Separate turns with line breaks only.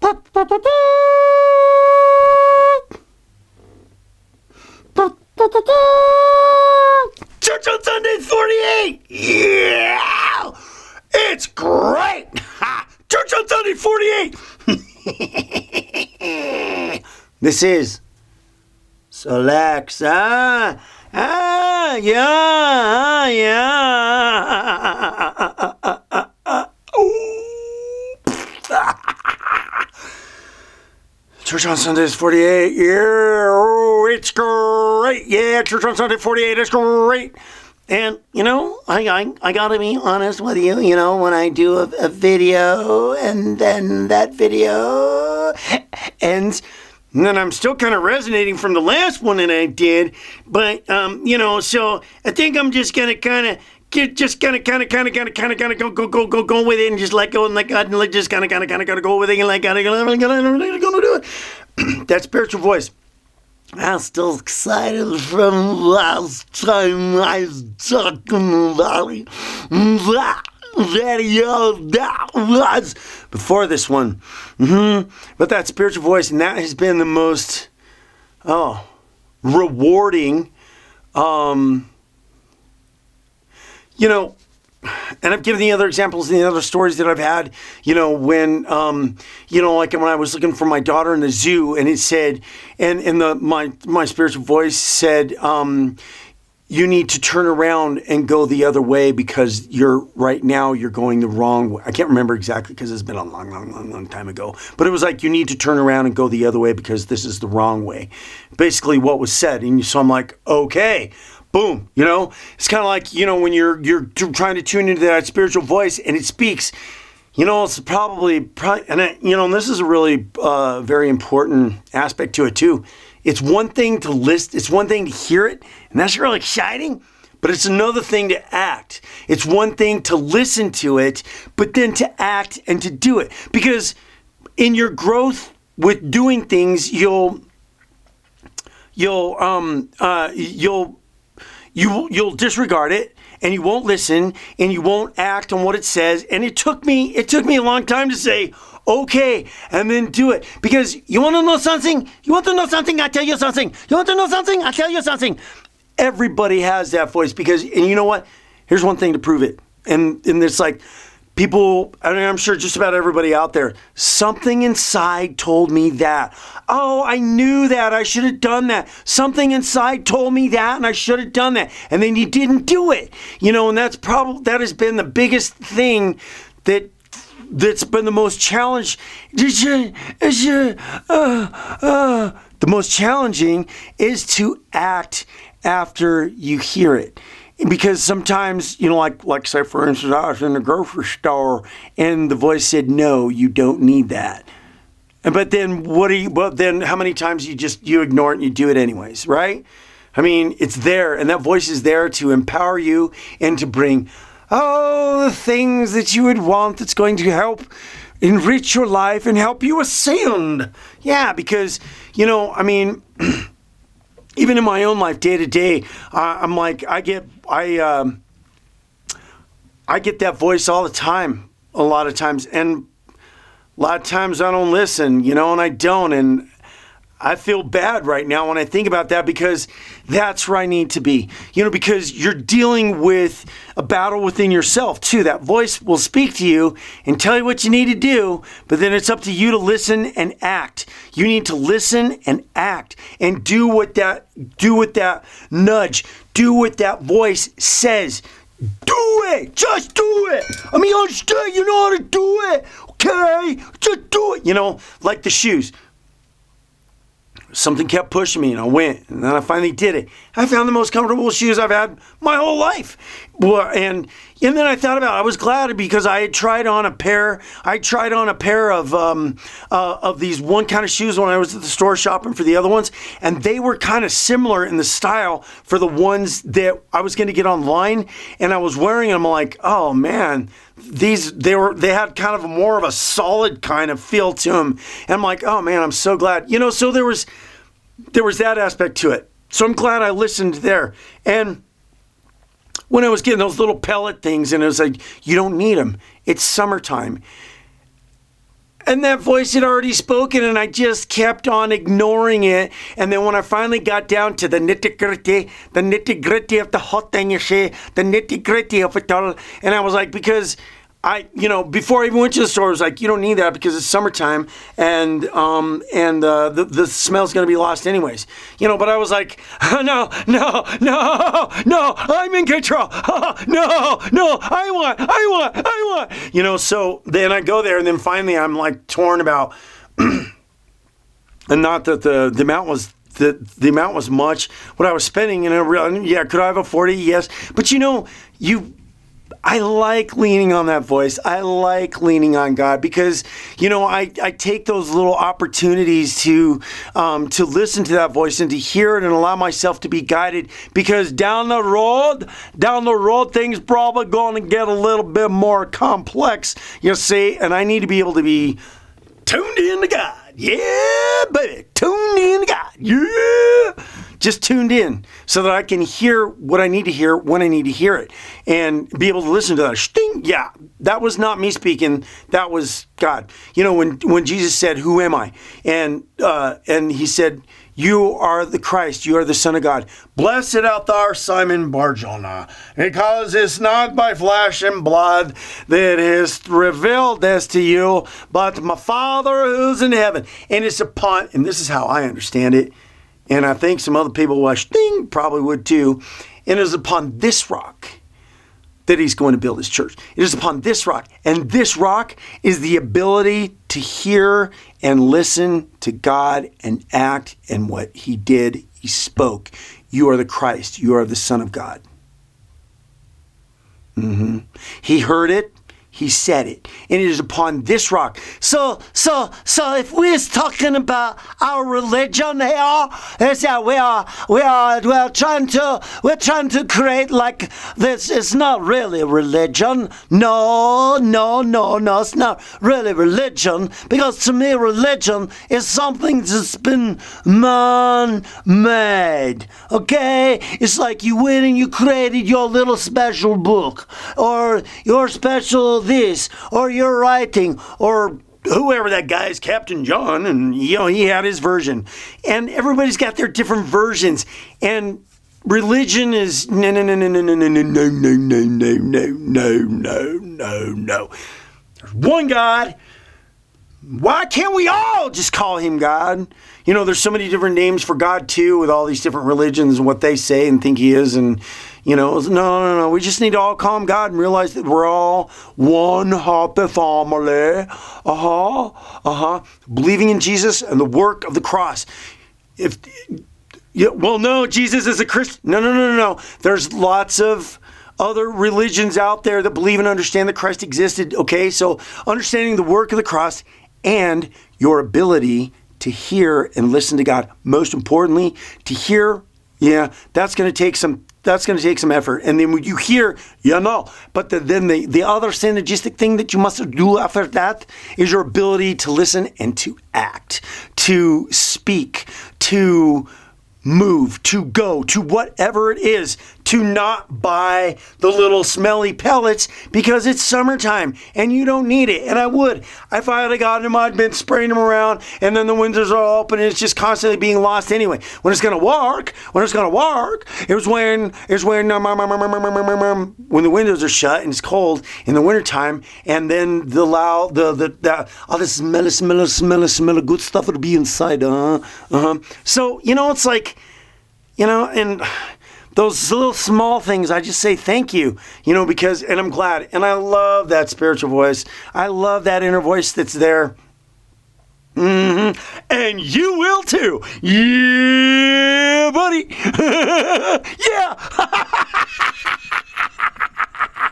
Church on Sundays 48! Yeah! It's great! Ha! Church on Sunday 48! This is Alexa. Church on Sundays 48, yeah, oh, it's great, yeah, Church on Sunday 48, it's great. And, you know, I gotta be honest with you, you know, when I do a video, and then that video ends, and then I'm still kind of resonating from the last one that I did, but, you know, so I think I'm just gonna kind of go with it and just let go and let God and just kind of gotta go with it and let God gonna do it. That spiritual voice. I'm still excited from last time I was talking about that video that was before this one. But that spiritual voice, and that has been the most rewarding. You know, and I've given the other examples and the other stories that I've had, you know, when, you know, like when I was looking for my daughter in the zoo, and it said, and my spiritual voice said, you need to turn around and go the other way because you're going the wrong way. I can't remember exactly because it's been a long time ago, but it was like, you need to turn around and go the other way because this is the wrong way. Basically what was said. And so I'm like, okay. Boom, you know, it's kind of like, you know, when you're trying to tune into that spiritual voice and it speaks, you know, it's probably, and you know, and this is a really very important aspect to it too. It's one thing to listen, it's one thing to hear it, and that's really exciting, but it's another thing to act. It's one thing to listen to it, but then to act and to do it. Because in your growth with doing things, you'll disregard it, and you won't listen, and you won't act on what it says. And it took me a long time to say, okay, and then do it. Because you want to know something? You want to know something? I tell you something. You want to know something? I tell you something. Everybody has that voice because, and you know what? Here's one thing to prove it. And it's like, people, I mean, I'm sure just about everybody out there, something inside told me that. Oh, I knew that. I should have done that. Something inside told me that, and I should have done that. And then you didn't do it. You know, and that has been the biggest thing that's been the most challenge. The most challenging is to act after you hear it. Because sometimes, you know, like say, for instance, I was in the grocery store and the voice said, no, you don't need that. But then how many times you ignore it and you do it anyways, right? I mean, it's there, and that voice is there to empower you and to bring, the things that you would want that's going to help enrich your life and help you ascend. Yeah, because, you know, I mean, even in my own life, day to day, I'm like, I get that voice all the time, a lot of times. And a lot of times I don't listen, you know, and I don't. And I feel bad right now when I think about that because that's where I need to be. You know, because you're dealing with a battle within yourself too. That voice will speak to you and tell you what you need to do, but then it's up to you to listen and act. You need to listen and act and do what that nudge, do what that voice says. Do it! Just do it! I mean, understand, you know how to do it, okay? Just do it! You know, like the shoes. Something kept pushing me, and I went, and then I finally did it. I found the most comfortable shoes I've had my whole life. And then I thought about it. I was glad because I had tried on a pair. I tried on a pair of these one kind of shoes when I was at the store shopping for the other ones, and they were kind of similar in the style for the ones that I was going to get online. And I was wearing them. I'm like, oh man, they had kind of more of a solid kind of feel to them. And I'm like, oh man, I'm so glad. You know, so there was that aspect to it. So I'm glad I listened there. And when I was getting those little pellet things, and it was like, you don't need them. It's summertime. And that voice had already spoken, and I just kept on ignoring it. And then when I finally got down to the nitty-gritty of the whole thing, you see, the nitty-gritty of it all, and I was like, because before I even went to the store, I was like, you don't need that because it's summertime and the smell's going to be lost anyways. But I was like, no, I'm in control. No, I want. So then I go there and then finally I'm like torn about, and not that the amount was, the amount was much, what I was spending, could I have afforded it? Yes. But I like leaning on that voice. I like leaning on God because, I take those little opportunities to listen to that voice and to hear it and allow myself to be guided, because down the road, things probably going to get a little bit more complex, you see, and I need to be able to be tuned in to God. Yeah, baby, tuned in to God. Yeah. Just tuned in so that I can hear what I need to hear when I need to hear it and be able to listen to that. Sting. Yeah, that was not me speaking. That was God. When Jesus said, "Who am I?" And he said, "You are the Christ. You are the Son of God. Blessed art thou, Simon Bar-Jonah, because it's not by flesh and blood that is revealed this to you, but my Father who's in heaven." And it's upon, and this is how I understand it, and I think some other people probably would too. And it is upon this rock that he's going to build his church. It is upon this rock. And this rock is the ability to hear and listen to God and act in what he did. He spoke. You are the Christ. You are the Son of God. He heard it. He said it, and it is upon this rock. So if we're talking about our religion here, is that we're trying to create like this. It's not really religion. No, it's not really religion, because to me, religion is something that's been man-made. Okay, it's like you went and you created your little special book, or your special this, or your writing, or whoever that guy is, Captain John, and he had his version, and everybody's got their different versions, and religion is no. There's one God. Why can't we all just call him God? There's so many different names for God too, with all these different religions and what they say and think he is, and no. We just need to all call him God and realize that we're all one happy family. Believing in Jesus and the work of the cross. No, Jesus is a Christian. No. There's lots of other religions out there that believe and understand that Christ existed. Okay, so understanding the work of the cross and your ability to hear and listen to God. Most importantly, to hear, that's going to take some effort. And then when you hear, but then the other synergistic thing that you must do after that is your ability to listen and to act, to speak, to move, to go, to whatever it is, to not buy the little smelly pellets because it's summertime and you don't need it. And I would. If I had gotten them, I'd been spraying them around, and then the windows are open and it's just constantly being lost anyway. When it's going to work, is when the windows are shut and it's cold in the wintertime, and then all this smelly good stuff will be inside. So, it's like, and those little small things, I just say thank you, because, and I'm glad. And I love that spiritual voice. I love that inner voice that's there. And you will too. Yeah, buddy. Yeah.